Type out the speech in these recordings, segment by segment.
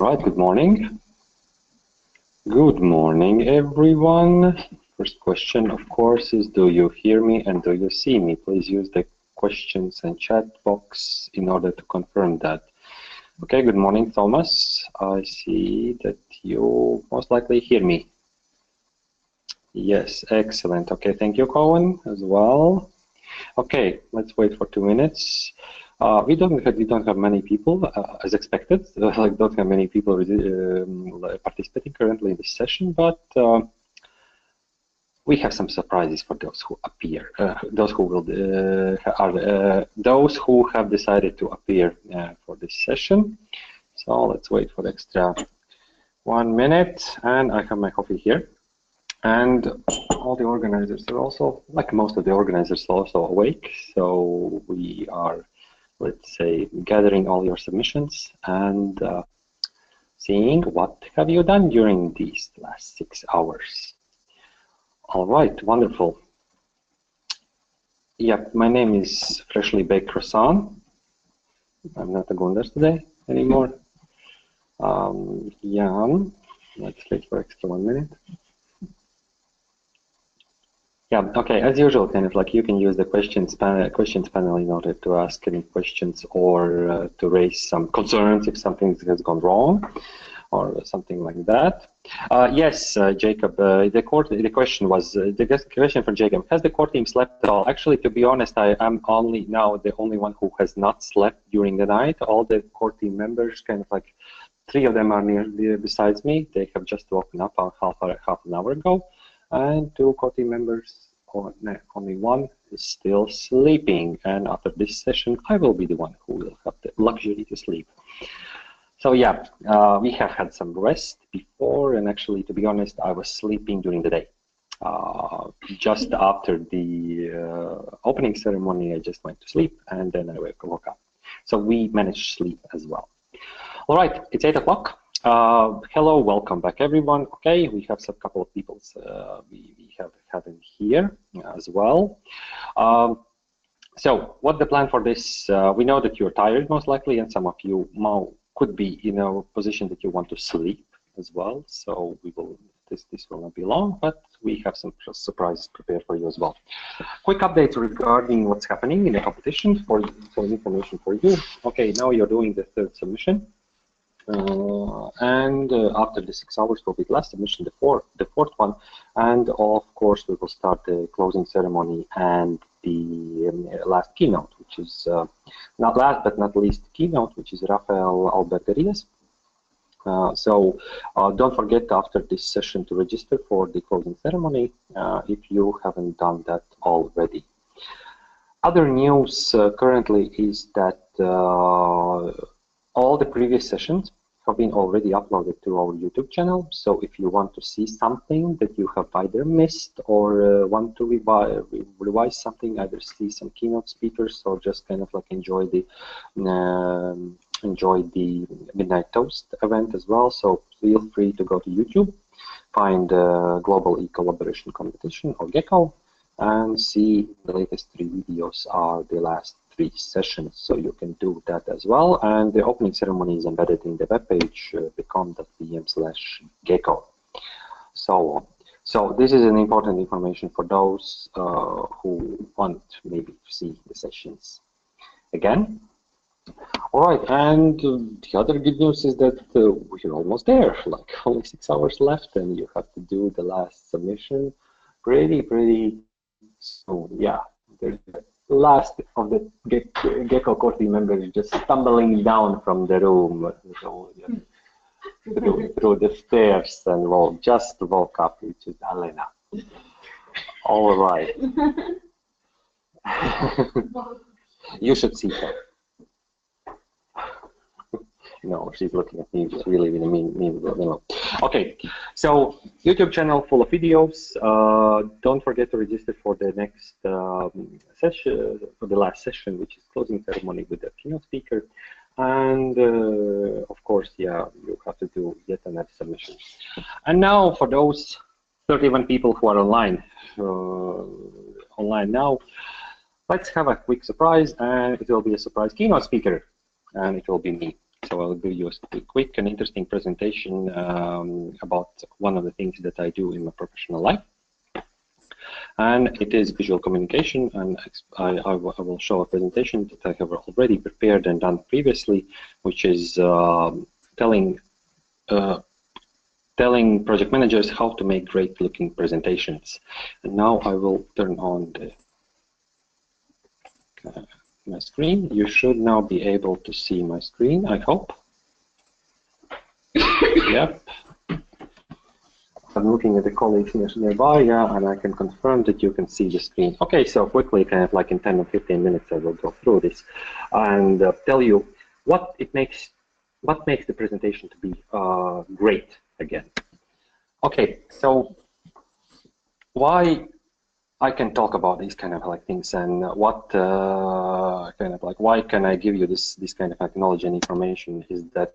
Right, good morning. Good morning, everyone. First question, of course, is do you hear me and do you see me? Please use the questions and chat box in order to confirm that. Okay, good morning, Thomas. I see that you most likely hear me. Yes, excellent. Okay, thank you, Cohen, as well. Okay, let's wait for 2 minutes. We don't have many people as expected. Like don't have many people participating currently in this session, but we have some surprises for those who appear. Those who will those who have decided to appear for this session. So let's wait for extra 1 minute, and I have my coffee here. And all the organizers are also, like most of the organizers, are also awake. So we are, let's say, gathering all your submissions and seeing what have you done during these last 6 hours. All right, wonderful. Yep, my name is Freshly Baked Croissant. I'm not a Gunders today anymore. Yeah, let's wait for extra 1 minute. Yeah, okay, as usual, kind of like you can use the questions panel in order to ask any questions or to raise some concerns if something has gone wrong or something like that. Yes, Jacob, the question was, the question for Jacob, has the core team slept at all? Actually, to be honest, I am only now the only one who has not slept during the night. All the core team members, kind of like 3 of them are near besides me. They have just woken up half an hour ago. And 2 core team members, or only 1 is still sleeping. And after this session, I will be the one who will have the luxury to sleep. So yeah, we have had some rest before, and actually, to be honest, I was sleeping during the day. Just after the opening ceremony, I just went to sleep, and then I woke up. So we managed to sleep as well. All right, it's 8 o'clock. Hello, welcome back, everyone. Okay, we have a couple of people we have in here as well. So, what's the plan for this? We know that you're tired, most likely, and some of you could be in a position that you want to sleep as well. So, we will. This will not be long, but we have some surprises prepared for you as well. Quick update regarding what's happening in the competition for some information for you. Okay, now you're doing the 3rd submission. After the 6 hours will be the last submission, the fourth one, and of course we will start the closing ceremony and the last keynote, which is not last but not least keynote, which is Rafael Alberterias. So don't forget after this session to register for the closing ceremony if you haven't done that already. Other news currently is that all the previous sessions have been already uploaded to our YouTube channel. So if you want to see something that you have either missed or want to revise something, either see some keynote speakers or just kind of like enjoy the Midnight Toast event as well. So feel free to go to YouTube, find Global eCollaboration Competition or GeCCo, and see the latest 3 videos are the last 3 sessions, so you can do that as well. And the opening ceremony is embedded in the webpage becom.vm/GeCCo. So this is an important information for those who want maybe to see the sessions again. All right, and the other good news is that we're almost there. Like only 6 hours left, and you have to do the last submission pretty soon. Yeah, there's the last of the GeCCo core team members just stumbling down from the room through the stairs and just woke up, which is Alena. All right. You should see her. No, she's looking at me really with a mean. Okay, so YouTube channel full of videos. Don't forget to register for the next session, for the last session, which is closing ceremony with the keynote speaker. And of course, yeah, you have to do yet another submission. And now for those 31 people who are online now, let's have a quick surprise, and it will be a surprise keynote speaker, and it will be me. So I'll give you a quick and interesting presentation about one of the things that I do in my professional life. And it is visual communication, and I will show a presentation that I have already prepared and done previously, which is telling project managers how to make great looking presentations. And now I will turn on my screen. You should now be able to see my screen, I hope. Yep. I'm looking at the colleagues nearby, yeah, and I can confirm that you can see the screen. Okay, so quickly, kind of like in 10 or 15 minutes, I will go through this and tell you what makes the presentation to be great again. Okay, so why I can talk about these kind of like things, and what kind of like why can I give you this kind of like knowledge and information is that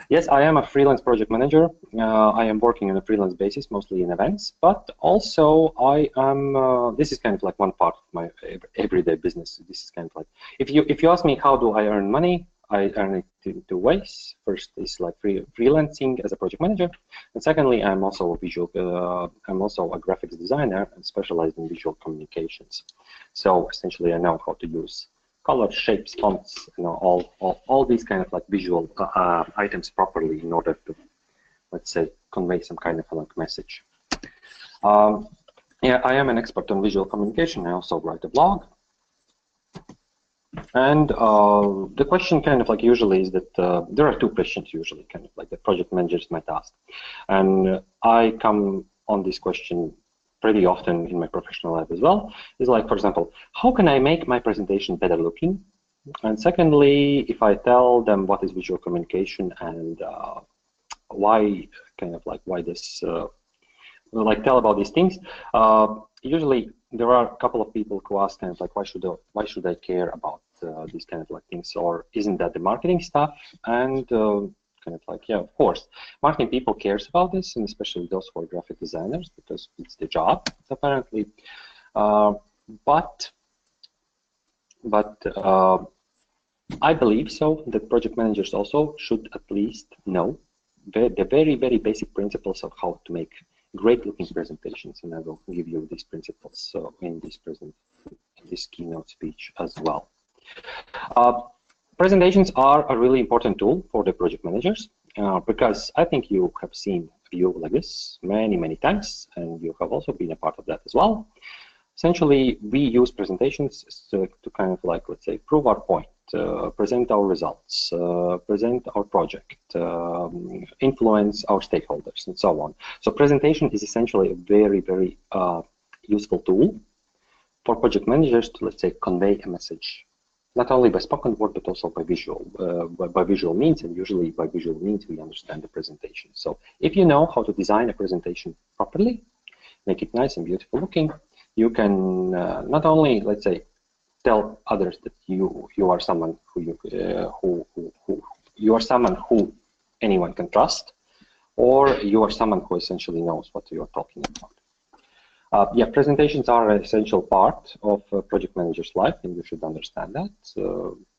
yes, I am a freelance project manager. I am working on a freelance basis, mostly in events, but also I am. This is kind of like one part of my everyday business. This is kind of like if you ask me how do I earn money, I earn it in two ways. First is like freelancing as a project manager, and secondly, I'm also a graphics designer and specialized in visual communications. So essentially, I know how to use color, shapes, fonts, all these kind of like visual items properly in order to, let's say, convey some kind of like message. Yeah, I am an expert on visual communication. I also write a blog. And the question kind of like usually is that there are two questions usually kind of like the project managers might ask. And I come on this question pretty often in my professional life as well. Is like, for example, how can I make my presentation better looking? And secondly, if I tell them what is visual communication and why kind of like why this like tell about these things, usually there are a couple of people who ask kind of like why should I care about these kind of like things, or isn't that the marketing stuff? And kind of like, yeah, of course, marketing people cares about this, and especially those who are graphic designers, because it's the job apparently. But I believe so that project managers also should at least know the very, very basic principles of how to make great looking presentations, and I will give you these principles in this keynote speech as well. Presentations are a really important tool for the project managers because I think you have seen a view like this many times, and you have also been a part of that as well. Essentially, we use presentations to kind of like, let's say, prove our point, present our results, present our project, influence our stakeholders, and so on. So presentation is essentially a very, very useful tool for project managers to, let's say, convey a message, not only by spoken word, but also by visual means, and usually by visual means we understand the presentation. So if you know how to design a presentation properly, make it nice and beautiful looking, you can not only, let's say, tell others that you are someone who anyone can trust, or you are someone who essentially knows what you are talking about. Yeah, presentations are an essential part of a project manager's life, and you should understand that.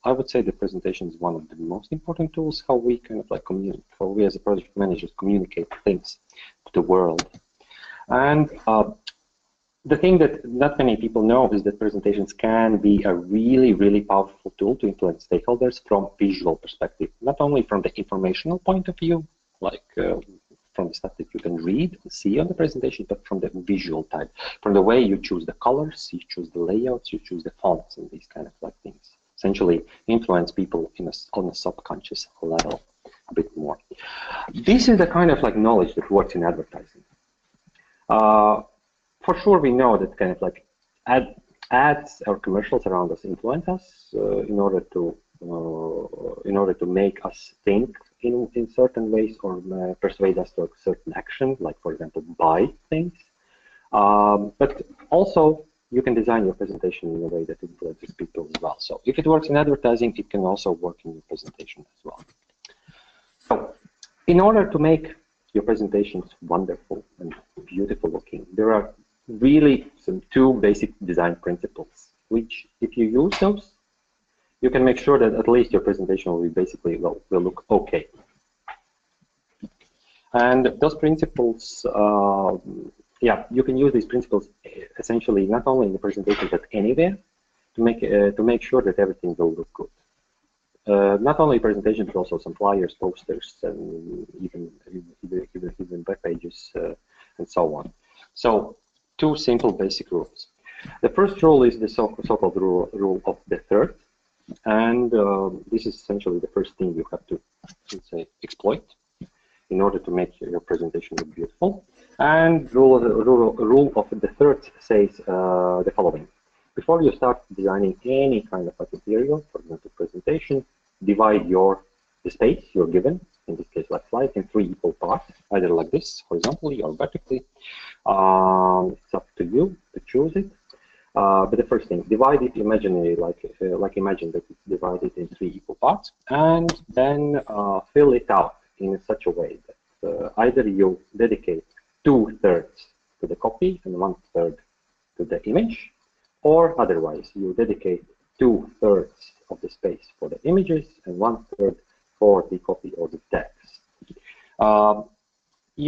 I would say the presentation is one of the most important tools how we kind of like communicate, how we as a project managers communicate things to the world. And the thing that not many people know is that presentations can be a really, really powerful tool to influence stakeholders from visual perspective, not only from the informational point of view, like from the stuff that you can read and see on the presentation, but from the visual type, from the way you choose the colors, you choose the layouts, you choose the fonts, and these kind of like things. Essentially, influence people on a subconscious level a bit more. This is the kind of like knowledge that works in advertising. For sure, we know that kind of like ads or commercials around us influence us in order to make us think in certain ways, or persuade us to a certain action, like for example, buy things. But also, you can design your presentation in a way that influences people as well. So if it works in advertising, it can also work in your presentation as well. So in order to make your presentations wonderful and beautiful looking, there are really two basic design principles, which if you use those, you can make sure that at least your presentation will be basically will look okay. And those principles, yeah, you can use these principles essentially not only in the presentation but anywhere to make sure that everything will look good. Not only presentation but also some flyers, posters, and even web pages and so on. So two simple basic rules. The first rule is the so-called rule of the third, and this is essentially the first thing you have to, let's say, exploit in order to make your presentation look beautiful. And rule of the third says the following: before you start designing any kind of material, for example, presentation, divide the space you're given, in this case like slide, in 3 equal parts, either like this, horizontally or vertically. It's up to you to choose it. But the first thing, divide it imaginary, like imagine that it's divided in 3 equal parts, and then fill it out in such a way that either you dedicate 2/3 to the copy and 1/3 to the image, or otherwise you dedicate 2/3 of the space for the images and 1/3 for the copy or the text.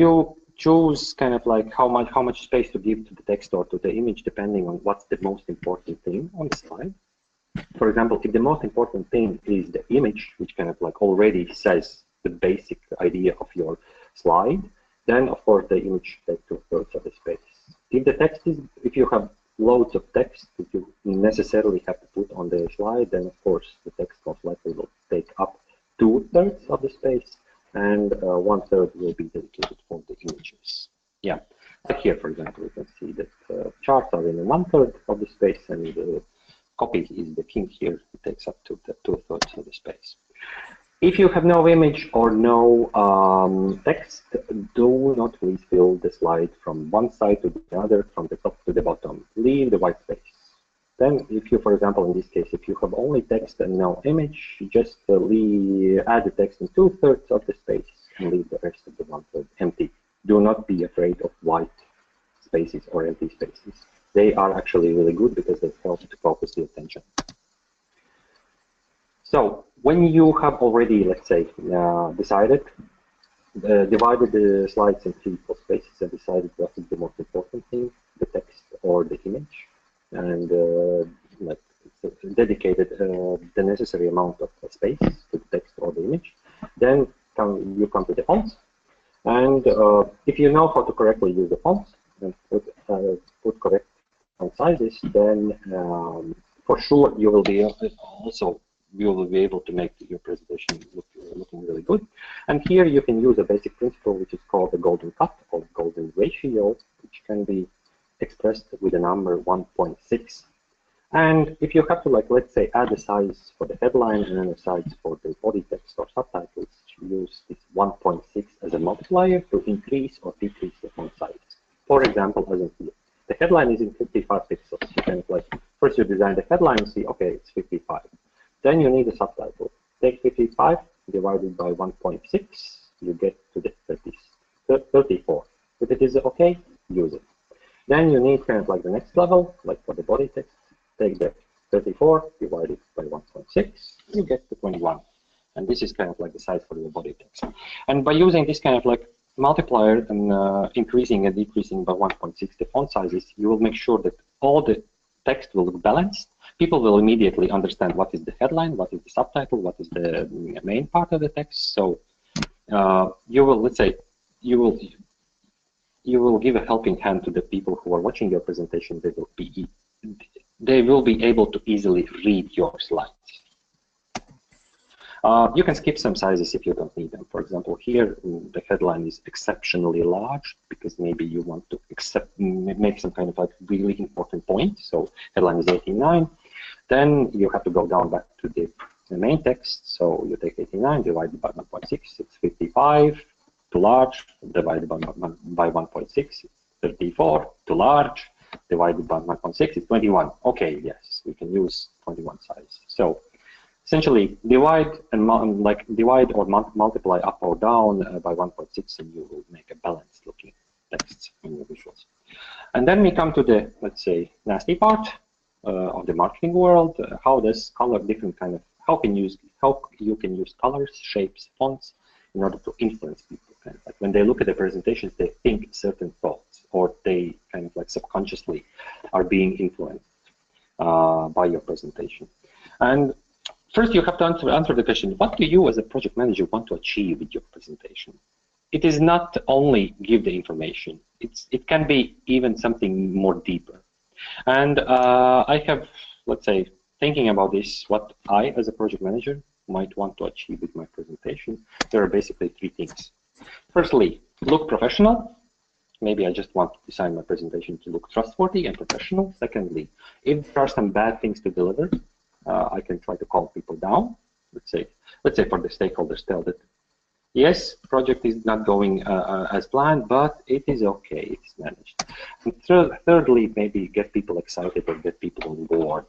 You choose kind of like how much space to give to the text or to the image, depending on what's the most important thing on the slide. For example, if the most important thing is the image, which kind of like already says the basic idea of your slide, then of course the image takes 2/3 of the space. If the text is, if you have loads of text that you necessarily have to put on the slide, then of course the text most likely will take up 2/3 of the space, and 1/3 will be dedicated for the images. Yeah, like here, for example, you can see that charts are in 1/3 of the space, and the copy is the king here. It takes up to the 2/3 of the space. If you have no image or no text, do not refill the slide from one side to the other, from the top to the bottom. Leave the white space. Then, if you, for example, in this case, if you have only text and no image, just add the text in 2/3 of the space and leave the rest of the 1/3 empty. Do not be afraid of white spaces or empty spaces. They are actually really good because they help to focus the attention. So when you have already, let's say, divided the slides in 3 equal spaces and decided what is the most important thing, the text or the image, and dedicated the necessary amount of space to the text or the image, then you come to the fonts. And if you know how to correctly use the fonts and put correct font sizes, then for sure you will be able to make your presentation looking really good. And here you can use a basic principle which is called the golden cut or golden ratio, which can be expressed with the number 1.6. And if you have to, like, let's say, add a size for the headline and then a size for the body text or subtitles, use this 1.6 as a multiplier to increase or decrease the font size. For example, as in here, the headline is in 55 pixels. You can, like, first you design the headline and see, okay, it's 55. Then you need a subtitle. Take 55 divided by 1.6, you get to the 34. If it is okay, use it. Then you need kind of like the next level, like for the body text, take the 34 divided by 1.6, you get to 21. And this is kind of like the size for your body text. And by using this kind of like multiplier and increasing and decreasing by 1.6 the font sizes, you will make sure that all the text will look balanced. People will immediately understand what is the headline, what is the subtitle, what is the main part of the text. So you will, let's say, you will give a helping hand to the people who are watching your presentation. They will be able to easily read your slides. You can skip some sizes if you don't need them. For example, here the headline is exceptionally large because maybe you want to make some kind of like really important point. So headline is 89. Then you have to go down back to the main text. So you take 89 divided by 1.6, it's 55. Too large, divided by 1.6, it's 34. Too large, divided by 1.6, it's 21. Okay, yes, we can use 21 size. So essentially, divide or multiply up or down by 1.6, and you will make a balanced looking text in your visuals. And then we come to the, let's say, nasty part. of the marketing world. How does color different kind of how you can use colors, shapes, fonts in order to influence people. Kind of like when they look at the presentations, they think certain thoughts, or they kind of like subconsciously are being influenced by your presentation. And first, you have to answer the question: what do you, as a project manager, want to achieve with your presentation? It is not only give the information; it can be even something more deeper. And I have, let's say, thinking about this, what I, as a project manager, might want to achieve with my presentation. There are basically three things. Firstly, look professional. Maybe I just want to design my presentation to look trustworthy and professional. Secondly, if there are some bad things to deliver, I can try to calm people down. Let's say for the stakeholders, tell that yes, the project is not going as planned, but it is okay, it's managed. And thirdly, maybe get people excited or get people on board,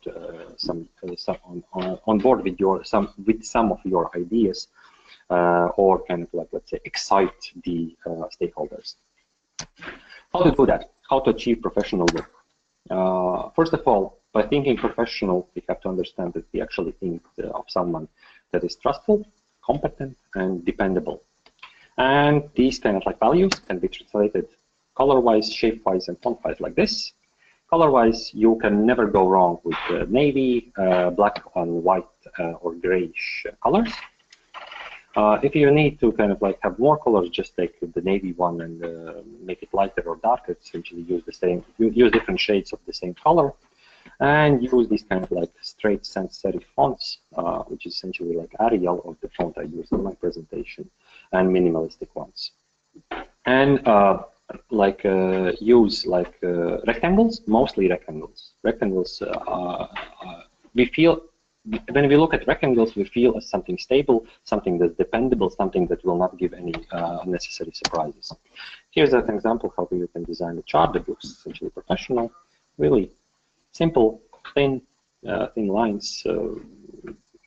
on board with some of your ideas, or kind of like, let's say, excite the stakeholders. How to do that? How to achieve professional look? First of all, by thinking professional, we have to understand that we actually think of someone that is trustful, competent, and dependable. And these kind of like values can be translated color-wise, shape-wise, and font-wise like this. Color-wise, you can never go wrong with navy, black and white, or grayish colors. If you need to kind of like have more colors, just take the navy one and make it lighter or darker. Essentially, use different shades of the same color. And use these kind of like straight sans serif fonts, which is essentially like Arial of the font I use in my presentation, and minimalistic ones. And use like rectangles, mostly rectangles. Rectangles, we feel, when we look at rectangles, we feel as something stable, something that's dependable, something that will not give any unnecessary surprises. Here's an example how you can design a chart that looks essentially professional, really simple, thin lines,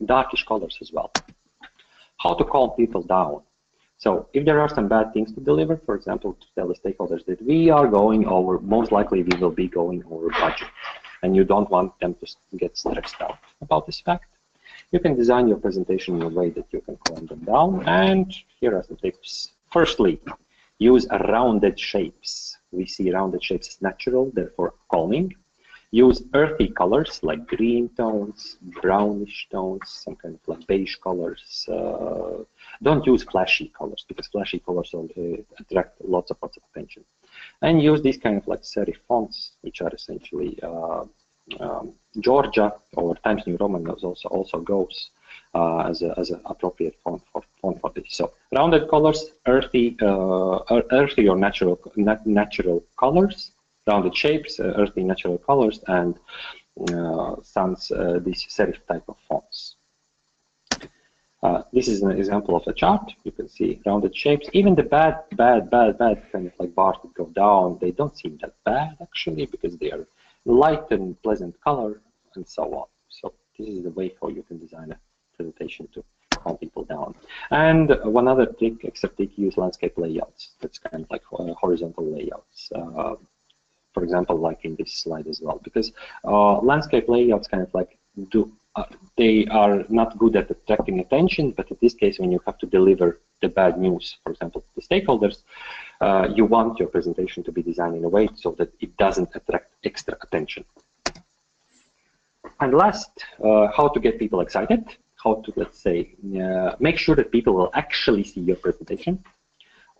darkish colors as well. How to calm people down. So if there are some bad things to deliver, for example, to tell the stakeholders that we are going over, most likely we will be going over budget, and you don't want them to get stressed out about this fact, you can design your presentation in a way that you can calm them down. And here are some tips. Firstly, use rounded shapes. We see rounded shapes as natural, therefore calming. Use earthy colors like green tones, brownish tones, some kind of like beige colors. Don't use flashy colors, because flashy colors attract lots of attention. And use these kind of like serif fonts, which are essentially Georgia or Times New Roman also goes as an appropriate font for this. So rounded colors, earthy or natural colors. Rounded shapes, earthy natural colors, and these serif type of fonts. This is an example of a chart. You can see rounded shapes. Even the bad kind of like bars that go down, they don't seem that bad actually, because they are light and pleasant color and so on. So this is the way how you can design a presentation to calm people down. And one other trick, use landscape layouts. That's kind of like horizontal layouts. For example, like in this slide as well, because landscape layouts kind of like they are not good at attracting attention, but in this case, when you have to deliver the bad news, for example, to the stakeholders, you want your presentation to be designed in a way so that it doesn't attract extra attention. And last, how to get people excited, how to, let's say, make sure that people will actually see your presentation,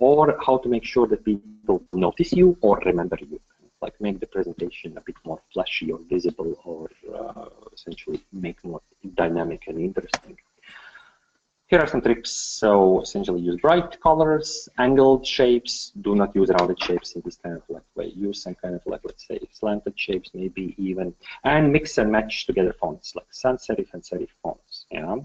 or how to make sure that people notice you or remember you. Like make the presentation a bit more flashy or visible, or essentially make more dynamic and interesting. Here are some tips. So essentially use bright colors, angled shapes. Do not use rounded shapes in this kind of like way. Use some kind of like, let's say, slanted shapes, maybe even, and mix and match together fonts like sans serif and serif fonts. Yeah.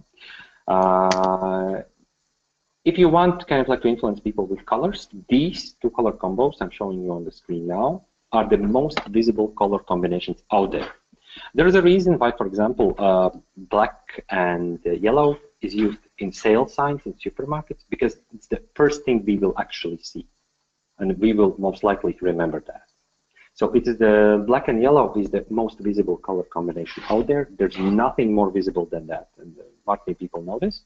If you want kind of like to influence people with colors, these two color combos I'm showing you on the screen now are the most visible color combinations out there. There is a reason why, for example, black and yellow is used in sale signs in supermarkets, because it's the first thing we will actually see, and we will most likely remember that. So it is the black and yellow is the most visible color combination out there. There's nothing more visible than that, and not many people know this.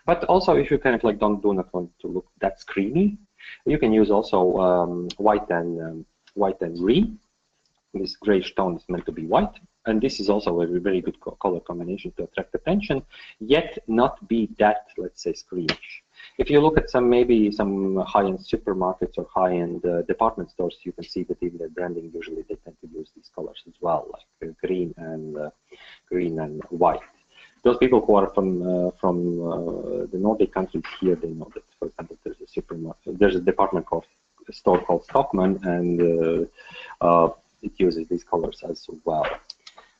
But also, if you kind of like do not want to look that screamy, you can use also white and green. This grayish tone is meant to be white, and this is also a very good color combination to attract attention, yet not be that, let's say, screamish. If you look at maybe some high-end supermarkets or high-end department stores, you can see that even their branding usually they tend to use these colors as well, like green and white. Those people who are from the Nordic countries here, they know that, for example, there's a store called Stockmann, and it uses these colors as well.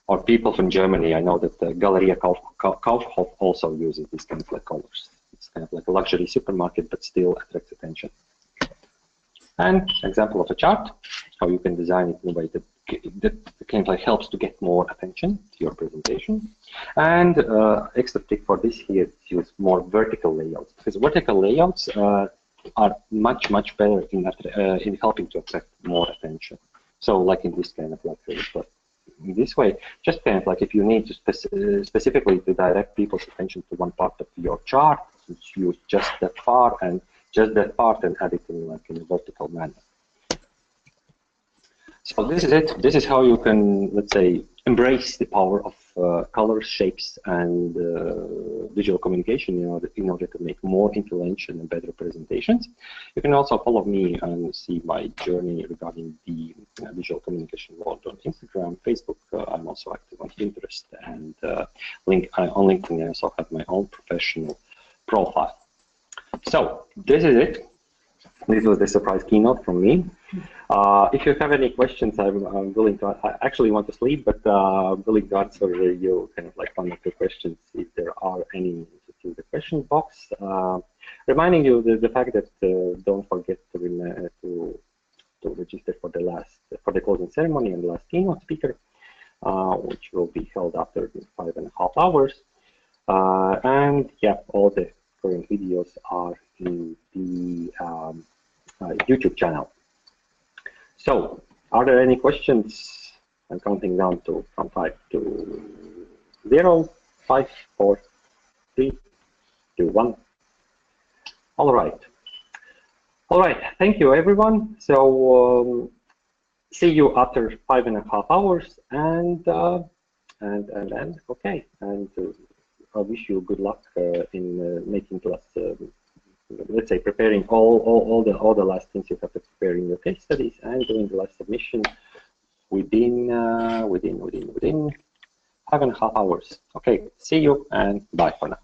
Or people from Germany, I know that Galeria Kaufhof also uses these kind of like colors. It's kind of like a luxury supermarket, but still attracts attention. And example of a chart, how you can design it in a way that kind of like helps to get more attention to your presentation. And extra tip for this here is use more vertical layouts, because vertical layouts are much better in helping to attract more attention. So like in this kind of like in this way, just kind of like if you need to specifically to direct people's attention to one part of your chart, use just that part and add it in like in a vertical manner. So this is it. This is how you can, let's say, embrace the power of colors, shapes, and visual communication in order to make more influential and better presentations. You can also follow me and see my journey regarding the visual communication world on Instagram, Facebook. I'm also active on Pinterest, and on LinkedIn I also have my own professional profile. So this is it. This was the surprise keynote from me. If you have any questions, I'm willing to. I actually want to sleep, but I'm willing to answer you kind of like one or two questions if there are any in the question box. Reminding you the fact that don't forget to register for the closing ceremony and the last keynote speaker, which will be held after 5.5 hours. And yeah, all the current videos are in the YouTube channel. So, are there any questions? I'm counting down from 5 to 0, 5, 4, 3, 2, 1. All right. All right. Thank you, everyone. So, see you after 5.5 hours, and okay. And I wish you good luck in making class. Let's say preparing all the last things you have to prepare in your case studies and doing the last submission within 5.5 hours. Okay, see you and bye for now.